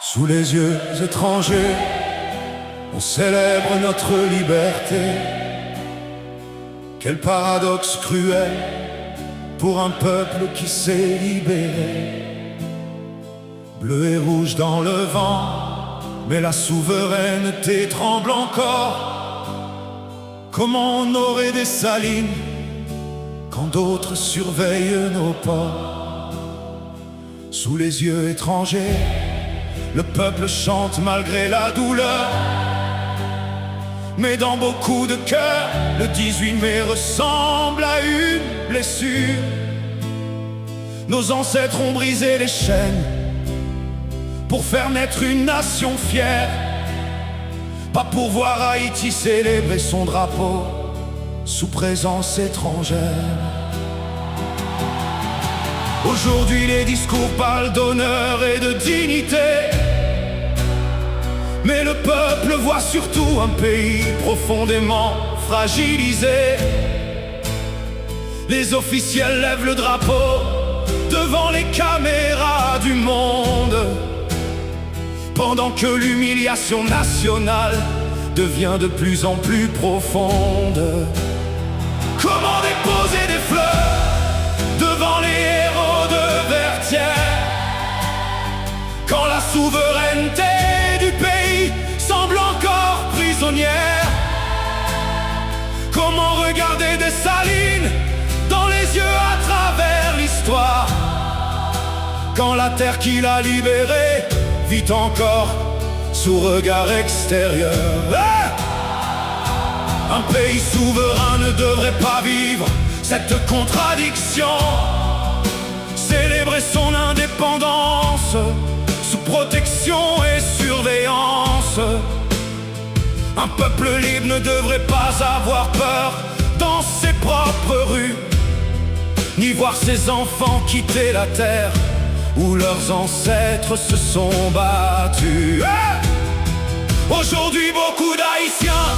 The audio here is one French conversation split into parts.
Sous les yeux étrangers, on célèbre notre liberté. Quel paradoxe cruel pour un peuple qui s'est libéré. Bleu et rouge dans le vent, mais la souveraineté tremble encore. Comment honorer des salines quand d'autres surveillent nos ports? Sous les yeux étrangers, le peuple chante malgré la douleur. Mais dans beaucoup de cœurs, le 18 mai ressemble à une blessure. Nos ancêtres ont brisé les chaînes pour faire naître une nation fière. Pas pour voir Haïti célébrer son drapeau sous présence étrangère. Aujourd'hui les discours parlent d'honneur et de dignité, mais le peuple voit surtout un pays profondément fragilisé. Les officiels lèvent le drapeau devant les caméras du monde, pendant que l'humiliation nationale devient de plus en plus profonde. Comment déposer des fleurs devant les héros de Vertières quand la souveraineté du pays semble encore prisonnière? Comment regarder Dessalines dans les yeux à travers l'histoire quand la terre qui l'a libérée vit encore sous regard extérieur? Un pays souverain ne devrait pas vivre cette contradiction. Célébrer son indépendance sous protection et surveillance. Un peuple libre ne devrait pas avoir peur dans ses propres rues, ni voir ses enfants quitter la terre où leurs ancêtres se sont battus. Aujourd'hui beaucoup d'Haïtiens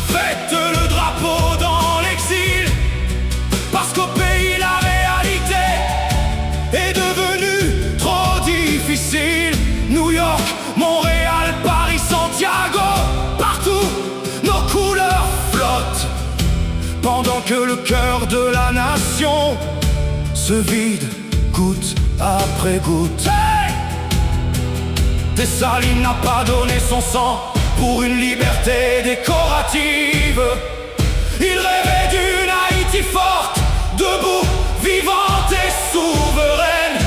fêtent le drapeau dans l'exil, parce qu'au pays la réalité est devenue trop difficile. New York, Montréal, Paris, Santiago, partout nos couleurs flottent, pendant que le cœur de la nation se vide goutte après goutte. Dessalines n'a pas donné son sang pour une liberté décorative. Il rêvait d'une Haïti forte, debout, vivante et souveraine.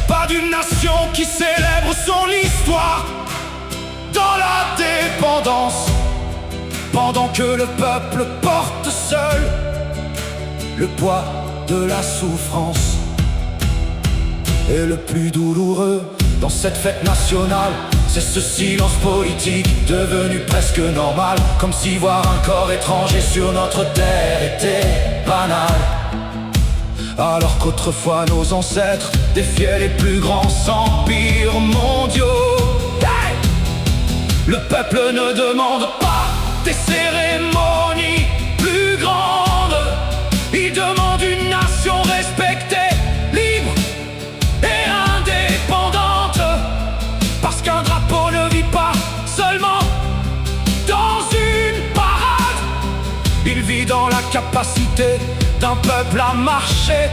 Pas d'une nation qui célèbre son histoire dans la dépendance, pendant que le peuple porte seul le poids de la souffrance. Et le plus douloureux dans cette fête nationale, c'est ce silence politique devenu presque normal, comme si voir un corps étranger sur notre terre était banal. Alors qu'autrefois nos ancêtres défiaient les plus grands empires mondiaux. Hey! Le peuple ne demande pas des cérémonies plus grandes, il demande une nation respectée, libre et indépendante. Parce qu'un drapeau ne vit pas seulement dans une parade, il vit dans la capacité d'un peuple à marcher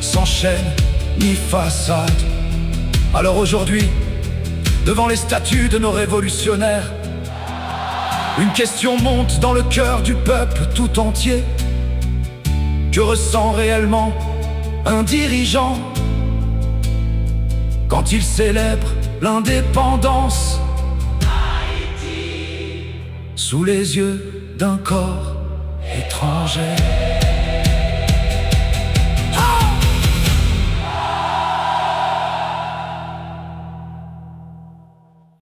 sans chaîne ni façade. Alors aujourd'hui, devant les statues de nos révolutionnaires, une question monte dans le cœur du peuple tout entier. Que ressent réellement un dirigeant quand il célèbre l'indépendance sous les yeux d'un corps étranger?